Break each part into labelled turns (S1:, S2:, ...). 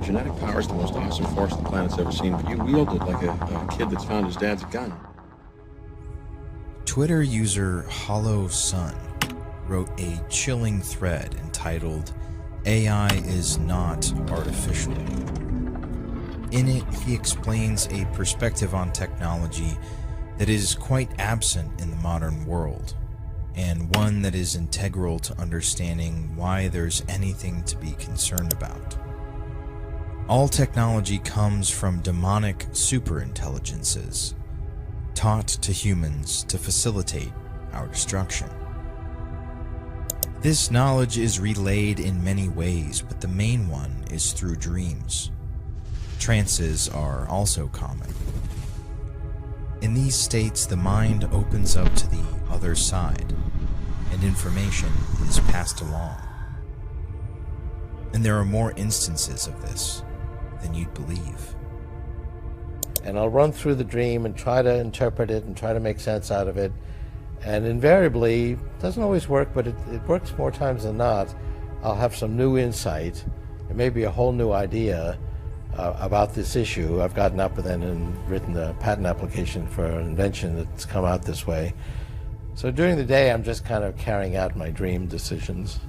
S1: Genetic power is the most awesome force the planet's ever seen, but you wield it like a kid that's found his dad's gun.
S2: Twitter user Hollow Sun wrote a chilling thread entitled, "AI is not artificial." In it, he explains a perspective on technology that is quite absent in the modern world, and one that is integral to understanding why there's anything to be concerned about. All technology comes from demonic superintelligences, taught to humans to facilitate our destruction. This knowledge is relayed in many ways, but the main one is through dreams. Trances are also common. In these states, the mind opens up to the other side, and information is passed along. And there are more instances of this than you'd believe.
S3: And I'll run through the dream and try to interpret it and try to make sense out of it. And invariably, it doesn't always work, but it works more times than not. I'll have some new insight. It may be a whole new idea about this issue. I've gotten up and then written a patent application for an invention that's come out this way. So during the day, I'm just kind of carrying out my dream decisions.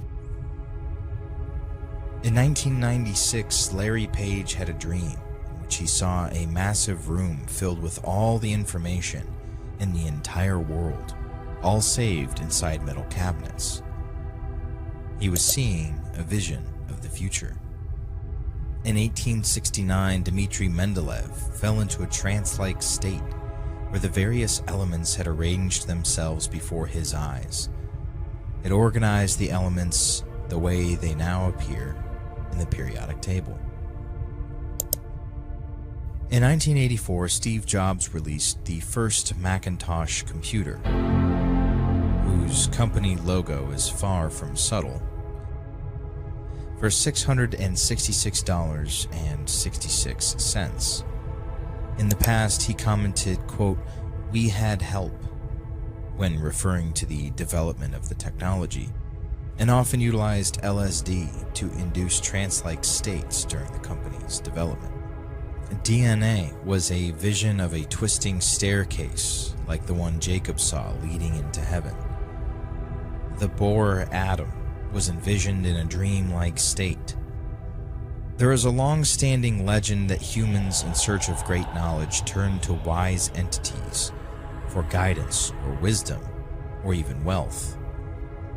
S2: In 1996, Larry Page had a dream in which he saw a massive room filled with all the information in the entire world, all saved inside metal cabinets. He was seeing a vision of the future. In 1869, Dmitri Mendeleev fell into a trance-like state where the various elements had arranged themselves before his eyes. It organized the elements the way they now appear in the periodic table. In 1984, Steve Jobs released the first Macintosh computer, whose company logo is far from subtle, for $666.66. In the past, he commented, quote, "We had help," when referring to the development of the technology, and often utilized LSD to induce trance-like states during the company's development. DNA was a vision of a twisting staircase like the one Jacob saw leading into heaven. The Bohr atom was envisioned in a dream-like state. There is a long-standing legend that humans in search of great knowledge turn to wise entities for guidance or wisdom or even wealth.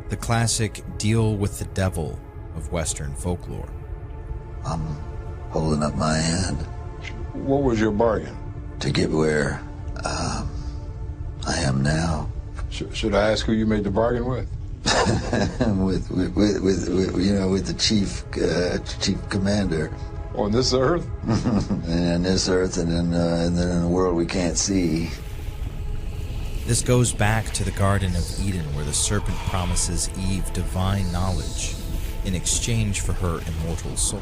S2: The classic deal with the devil of Western folklore.
S4: I'm holding up my hand.
S5: What was your bargain?
S4: To get where I am now.
S5: Should I ask who you made the bargain with?
S4: with the chief commander.
S5: On this earth?
S4: And on this earth, and then in a world we can't see.
S2: This goes back to the Garden of Eden, where the serpent promises Eve divine knowledge in exchange for her immortal soul.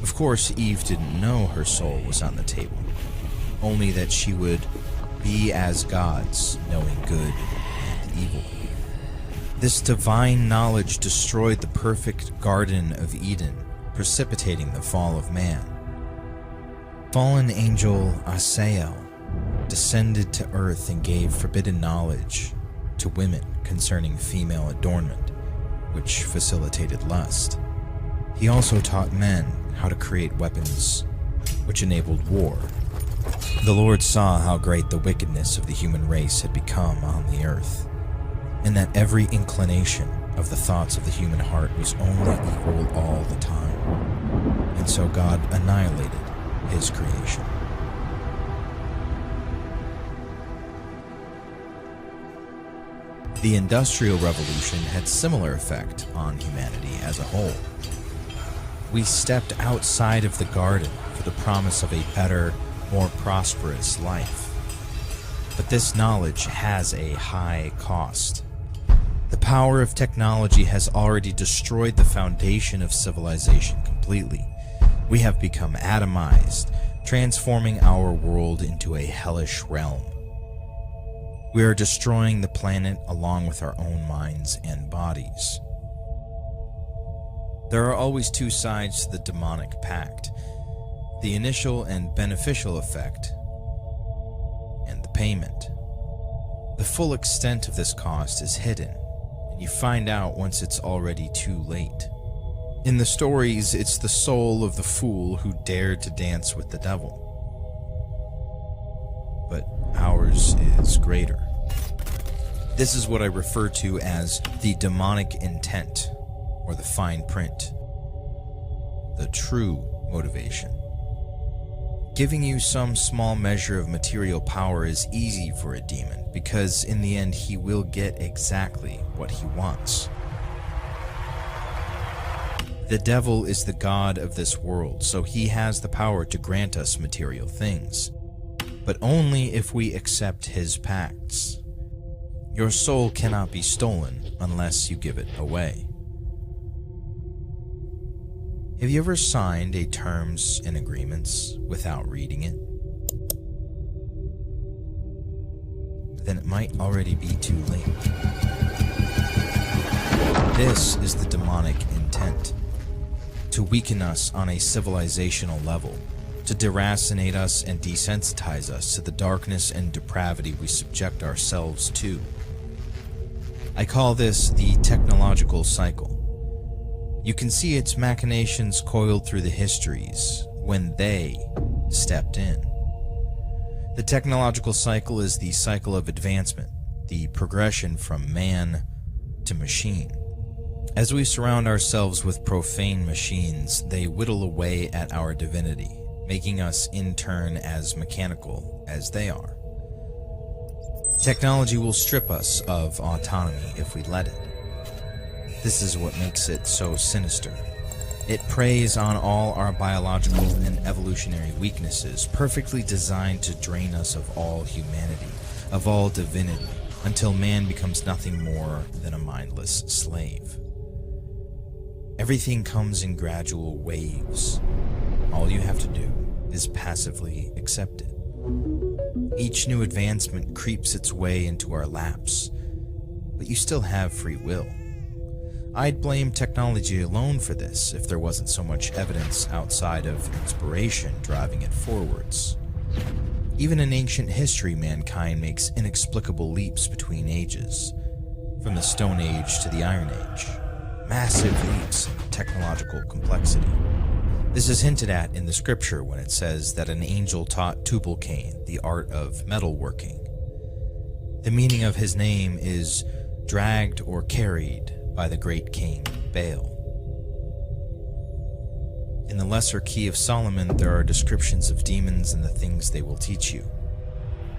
S2: Of course, Eve didn't know her soul was on the table, only that she would be as gods, knowing good and evil. This divine knowledge destroyed the perfect Garden of Eden, precipitating the fall of man. Fallen angel Asael descended to earth and gave forbidden knowledge to women concerning female adornment, which facilitated lust. He also taught men how to create weapons, which enabled war. The Lord saw how great the wickedness of the human race had become on the earth, and that every inclination of the thoughts of the human heart was only evil all the time. And so God annihilated his creation. The Industrial Revolution had similar effect on humanity as a whole. We stepped outside of the garden for the promise of a better, more prosperous life. But this knowledge has a high cost. The power of technology has already destroyed the foundation of civilization completely. We have become atomized, transforming our world into a hellish realm. We are destroying the planet along with our own minds and bodies. There are always two sides to the demonic pact. the initial and beneficial effect, and the payment. The full extent of this cost is hidden, and you find out once it's already too late. In the stories, it's the soul of the fool who dared to dance with the devil. But ours is greater. This is what I refer to as the demonic intent, or the fine print, the true motivation. Giving you some small measure of material power is easy for a demon, because in the end he will get exactly what he wants. The devil is the god of this world, so he has the power to grant us material things, but only if we accept his pacts. Your soul cannot be stolen unless you give it away. Have you ever signed a terms and agreements without reading it? Then it might already be too late. This is the demonic intent: to weaken us on a civilizational level, to deracinate us and desensitize us to the darkness and depravity we subject ourselves to. I call this the technological cycle. You can see its machinations coiled through the histories when they stepped in. The technological cycle is the cycle of advancement, the progression from man to machine. As we surround ourselves with profane machines, they whittle away at our divinity, making us in turn as mechanical as they are. Technology will strip us of autonomy if we let it. This is what makes it so sinister. It preys on all our biological and evolutionary weaknesses, perfectly designed to drain us of all humanity, of all divinity, until man becomes nothing more than a mindless slave. Everything comes in gradual waves. All you have to do is passively accept it. Each new advancement creeps its way into our laps, but you still have free will. I'd blame technology alone for this if there wasn't so much evidence outside of inspiration driving it forwards. Even in ancient history, mankind makes inexplicable leaps between ages, from the Stone Age to the Iron Age. Massive leaps in technological complexity. This is hinted at in the scripture when it says that an angel taught Tubal-Cain the art of metalworking. The meaning of his name is dragged or carried by the great king Baal. In the Lesser Key of Solomon, there are descriptions of demons and the things they will teach you.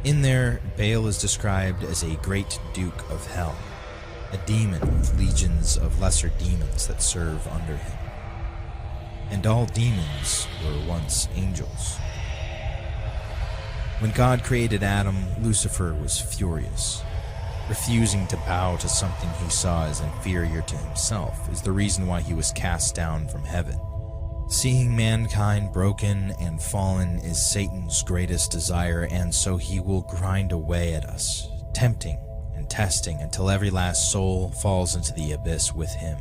S2: In there, Baal is described as a great duke of hell, a demon with legions of lesser demons that serve under him. And all demons were once angels. When God created Adam, Lucifer was furious. Refusing to bow to something he saw as inferior to himself is the reason why he was cast down from heaven. Seeing mankind broken and fallen is Satan's greatest desire, and so he will grind away at us, tempting and testing until every last soul falls into the abyss with him.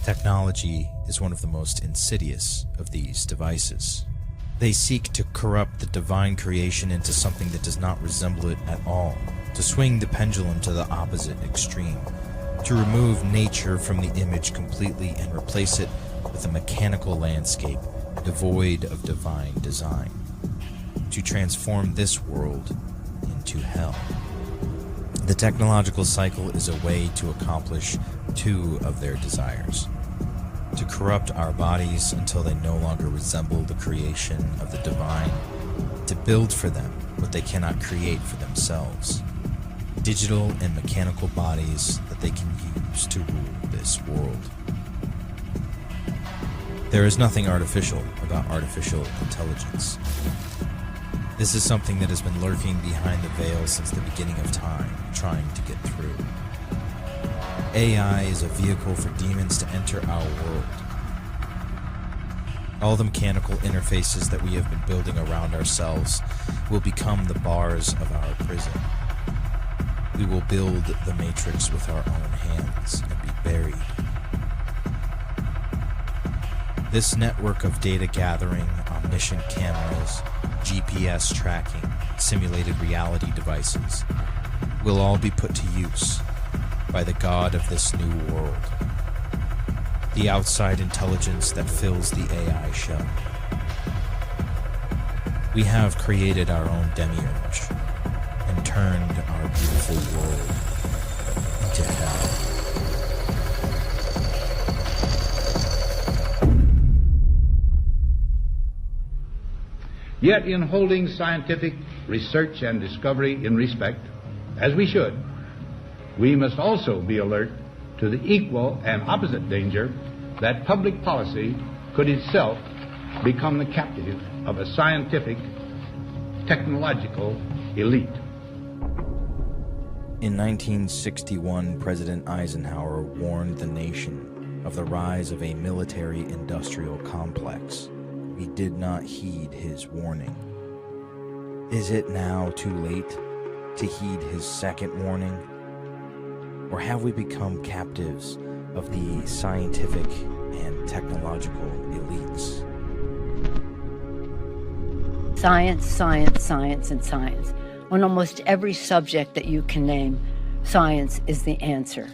S2: Technology is one of the most insidious of these devices. They seek to corrupt the divine creation into something that does not resemble it at all, to swing the pendulum to the opposite extreme, to remove nature from the image completely and replace it with a mechanical landscape devoid of divine design, to transform this world into hell. The technological cycle is a way to accomplish two of their desires: to corrupt our bodies until they no longer resemble the creation of the divine, to build for them what they cannot create for themselves, digital and mechanical bodies that they can use to rule this world. There is nothing artificial about artificial intelligence. This is something that has been lurking behind the veil since the beginning of time, trying to get through. AI is a vehicle for demons to enter our world. All the mechanical interfaces that we have been building around ourselves will become the bars of our prison. We will build the matrix with our own hands and be buried. This network of data gathering, omniscient cameras, GPS tracking, simulated reality devices will all be put to use by the god of this new world, the outside intelligence that fills the AI shell. We have created our own demiurge and turned our beautiful world into hell.
S6: Yet in holding scientific research and discovery in respect, as we should, we must also be alert to the equal and opposite danger that public policy could itself become the captive of a scientific, technological elite.
S2: In 1961, President Eisenhower warned the nation of the rise of a military-industrial complex. We did not heed his warning. Is it now too late to heed his second warning? Or have we become captives of the scientific and technological elites?
S7: Science, science, science, and science. On almost every subject that you can name, science is the answer.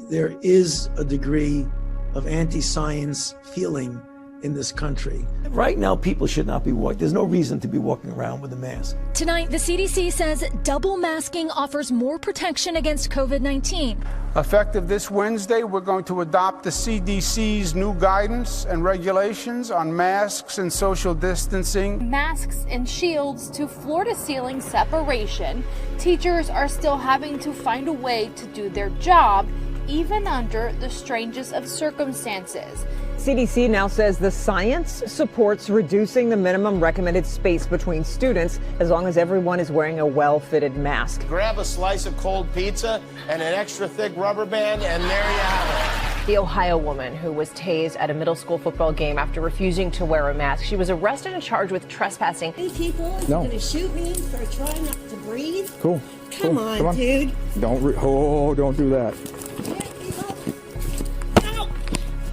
S8: There is a degree of anti-science feeling in this country. Right now, people should not be walking. There's no reason to be walking around with a mask.
S9: Tonight, the CDC says double masking offers more protection against COVID-19.
S10: Effective this Wednesday, we're going to adopt the CDC's new guidance and regulations on masks and social distancing.
S11: Masks and shields to floor-to-ceiling separation. Teachers are still having to find a way to do their job, even under the strangest of circumstances.
S12: CDC now says the science supports reducing the minimum recommended space between students as long as everyone is wearing a well-fitted mask.
S13: Grab a slice of cold pizza and an extra thick rubber band, and there you have it.
S14: The Ohio woman who was tased at a middle school football game after refusing to wear a mask. She was arrested and charged with trespassing.
S15: These people are going to shoot me for trying not to breathe.
S16: Cool.
S15: Come on, dude.
S16: Don't do that.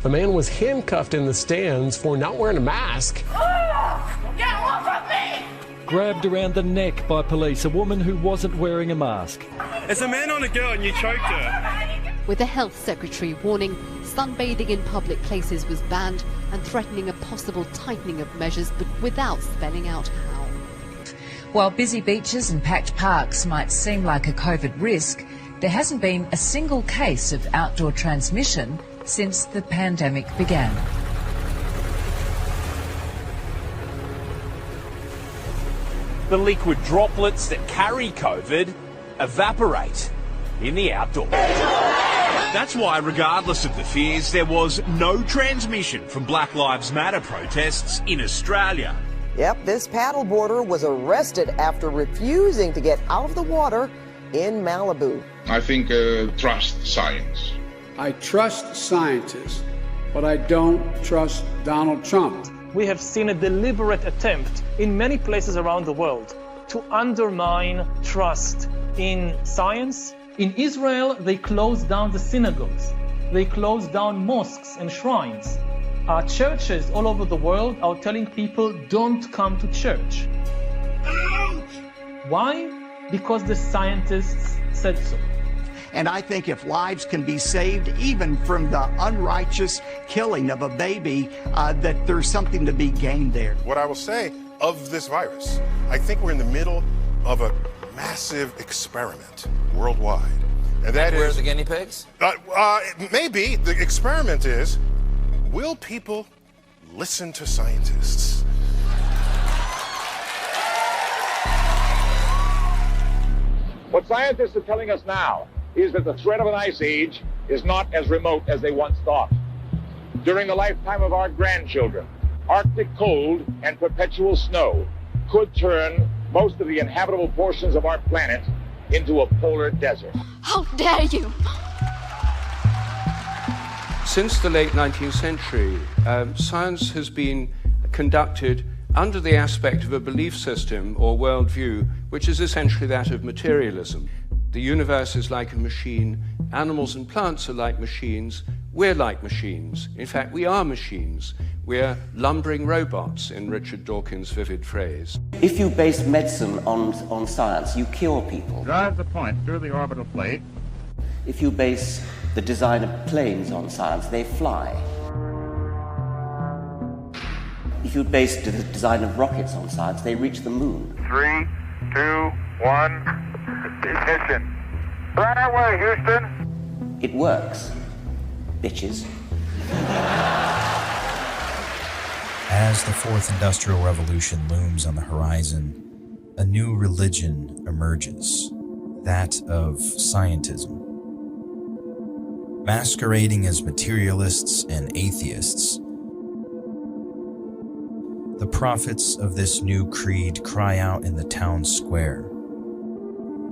S17: The man was handcuffed in the stands for not wearing a mask.
S15: Get off of me!
S18: Grabbed around the neck by police, a woman who wasn't wearing a mask.
S19: There's a man on a girl and you choked her.
S20: With the health secretary warning sunbathing in public places was banned and threatening a possible tightening of measures, but without spelling out how.
S21: While busy beaches and packed parks might seem like a COVID risk, there hasn't been a single case of outdoor transmission since the pandemic began.
S22: The liquid droplets that carry COVID evaporate in the outdoors. That's why, regardless of the fears, there was no transmission from Black Lives Matter protests in Australia.
S23: Yep, this paddleboarder was arrested after refusing to get out of the water in Malibu.
S24: I think trust science.
S10: I trust scientists, but I don't trust Donald Trump.
S25: We have seen a deliberate attempt in many places around the world to undermine trust in science. In Israel, they closed down the synagogues. They closed down mosques and shrines. Churches all over the world are telling people don't come to church. Why? Because the scientists said so.
S26: And I think if lives can be saved, even from the unrighteous killing of a baby, that there's something to be gained there.
S27: What I will say of this virus, I think we're in the middle of a massive experiment worldwide. And that is...
S28: Where's the guinea pigs?
S27: Maybe. The experiment is, will people listen to scientists?
S29: What scientists are telling us now is that the threat of an ice age is not as remote as they once thought. During the lifetime of our grandchildren, Arctic cold and perpetual snow could turn most of the inhabitable portions of our planet into a polar desert.
S20: How dare you!
S30: Since the late 19th century, science has been conducted under the aspect of a belief system or worldview, which is essentially that of materialism. The universe is like a machine, animals and plants are like machines, we're like machines. In fact, we are machines. We're lumbering robots, in Richard Dawkins' vivid phrase.
S1: If you base medicine on science, you cure people.
S2: Drive the point through the orbital plate.
S1: If you base the design of planes on science, they fly. If you base the design of rockets on science, they reach the moon.
S2: 3, 2, 1, ignition. Right away, Houston.
S1: It works, bitches.
S3: As the fourth industrial revolution looms on the horizon, a new religion emerges, that of scientism. Masquerading as materialists and atheists, the prophets of this new creed cry out in the town square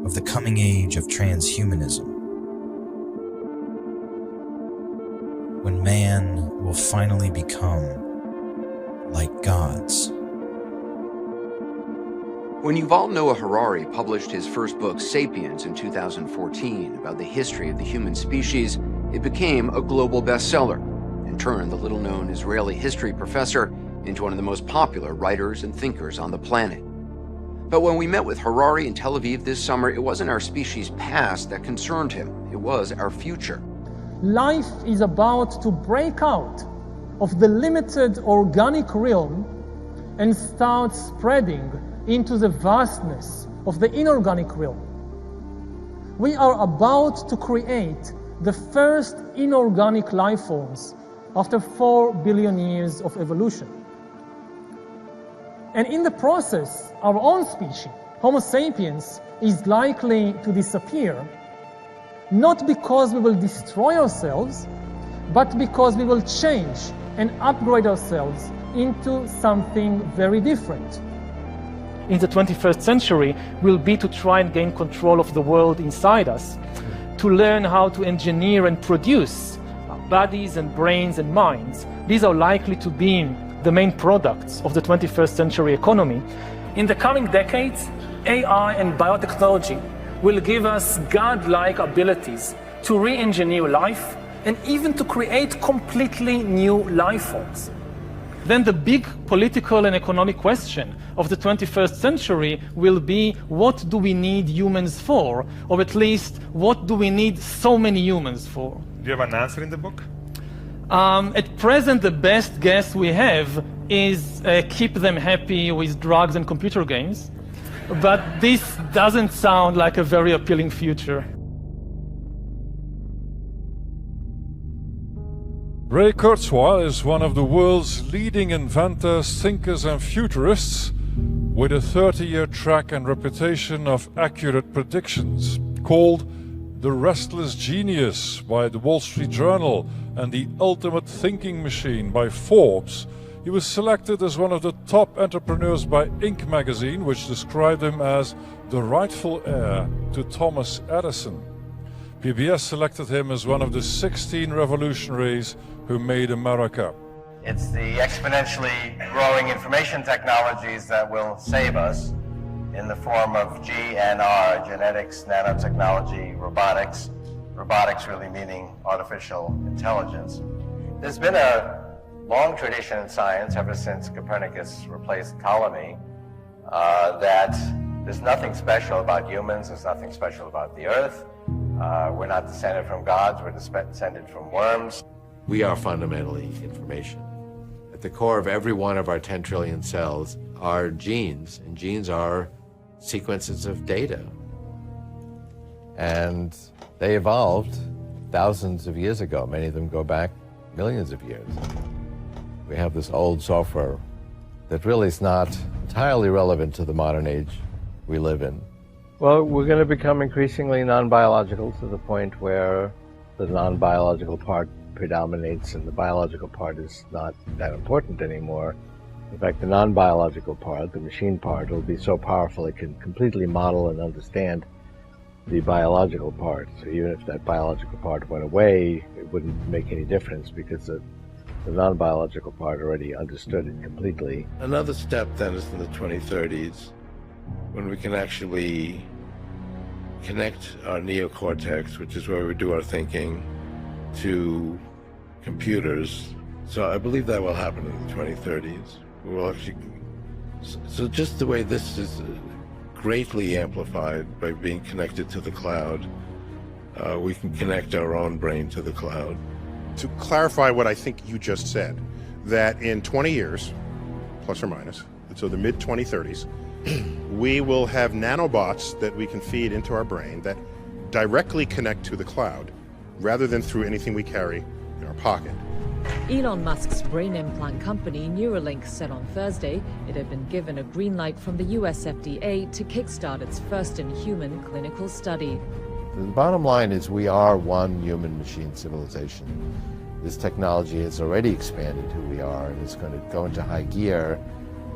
S3: of the coming age of transhumanism, when man will finally become like gods.
S4: When Yuval Noah Harari published his first book, Sapiens, in 2014, about the history of the human species, it became a global bestseller and turned the little-known Israeli history professor into one of the most popular writers and thinkers on the planet. But when we met with Harari in Tel Aviv this summer, it wasn't our species' past that concerned him. It was our future.
S25: Life is about to break out of the limited organic realm and start spreading into the vastness of the inorganic realm. We are about to create the first inorganic life forms after 4 billion years of evolution. And in the process, our own species, Homo sapiens, is likely to disappear, not because we will destroy ourselves, but because we will change and upgrade ourselves into something very different. In the 21st century will be to try and gain control of the world inside us, to learn how to engineer and produce bodies and brains and minds. These are likely to be the main products of the 21st century economy. In the coming decades, AI and biotechnology will give us godlike abilities to re-engineer life and even to create completely new life forms. Then the big political and economic question of the 21st century will be, what do we need humans for? Or at least, what do we need so many humans for?
S2: Do you have an answer in the book?
S25: At present, the best guess we have is keep them happy with drugs and computer games. But this doesn't sound like a very appealing future.
S5: Ray Kurzweil is one of the world's leading inventors, thinkers and futurists, with a 30-year track and reputation of accurate predictions. Called the Restless Genius by the Wall Street Journal and the Ultimate Thinking Machine by Forbes, he was selected as one of the top entrepreneurs by Inc. magazine, which described him as the rightful heir to Thomas Edison. PBS selected him as one of the 16 revolutionaries who made America.
S6: It's the exponentially growing information technologies that will save us in the form of GNR, genetics, nanotechnology, robotics. Robotics really meaning artificial intelligence. There's been a long tradition in science ever since Copernicus replaced Ptolemy that there's nothing special about humans, there's nothing special about the earth. We're not descended from gods, we're descended from worms.
S7: We are fundamentally information. At the core of every one of our 10 trillion cells are genes, and genes are sequences of data. And they evolved thousands of years ago. Many of them go back millions of years. We have this old software that really is not entirely relevant to the modern age we live in.
S8: Well, we're going to become increasingly non-biological to the point where the non-biological part predominates and the biological part is not that important anymore. In fact, the non-biological part, the machine part, will be so powerful it can completely model and understand the biological part. So even if that biological part went away, it wouldn't make any difference because the non-biological part already understood it completely.
S7: Another step then is in the 2030s, when we can actually connect our neocortex, which is where we do our thinking, to computers So I believe that will happen in the 2030s. We'll actually, so just the way this is greatly amplified by being connected to the cloud, we can connect our own brain to the cloud.
S27: To clarify what I think you just said, that in 20 years, plus or minus, so the mid-2030s, we will have nanobots that we can feed into our brain that directly connect to the cloud rather than through anything we carry in our pocket.
S9: Elon Musk's brain implant company Neuralink said on Thursday it had been given a green light from the US FDA to kickstart its first-in-human clinical study.
S7: The bottom line is we are one human-machine civilization. This technology has already expanded who we are, and it's going to go into high gear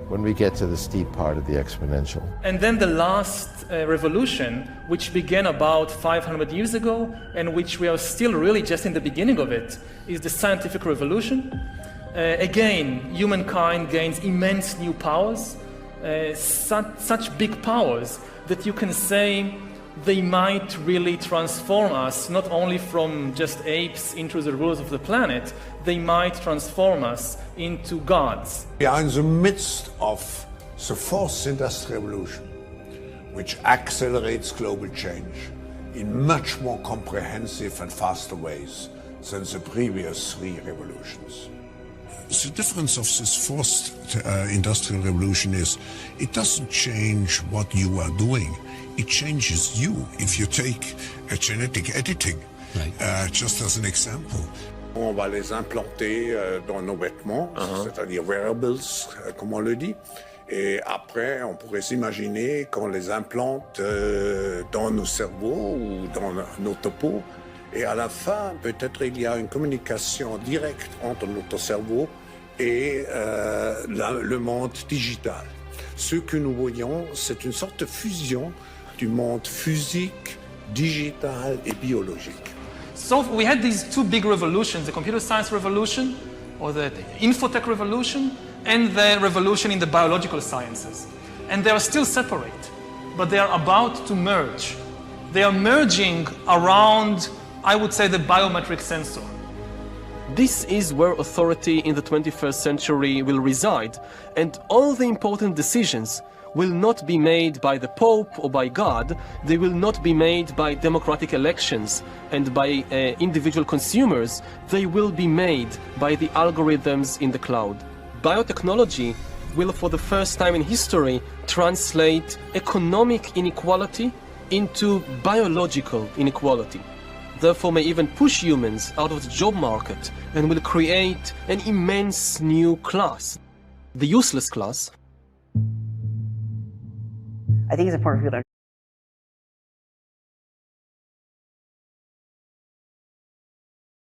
S7: when we get to the steep part of the exponential.
S25: And then the last revolution, which began about 500 years ago, and which we are still really just in the beginning of it, is the scientific revolution. Again, humankind gains immense new powers, such big powers that you can say they might really transform us, not only from just apes into the rulers of the planet, they might transform us into gods.
S11: We are in the midst of the fourth industrial revolution, which accelerates global change in much more comprehensive and faster ways than the previous three revolutions.
S12: The difference of this fourth industrial revolution is it doesn't change what you are doing. It changes you. If you take a genetic editing, just as an example.
S11: On va les implanter dans nos vêtements, c'est-à-dire wearables, comme on le dit. Et après, on pourrait s'imaginer qu'on les implante dans nos cerveaux ou dans notre peau. Et à la fin, peut-être il y a une communication directe entre notre cerveau et le monde digital. Ce que nous voyons, c'est une sorte de fusion du monde physique, digital et biologique.
S25: So we had these two big revolutions, the computer science revolution, or the infotech revolution, and the revolution in the biological sciences. And they are still separate, but they are about to merge. They are merging around, I would say, the biometric sensor.
S13: This is where authority in the 21st century will reside, and all the important decisions will not be made by the Pope or by God. They will not be made by democratic elections and by individual consumers. They will be made by the algorithms in the cloud. Biotechnology will, for the first time in history, translate economic inequality into biological inequality. Therefore may even push humans out of the job market and will create an immense new class, the useless class.
S14: I think it's important for people to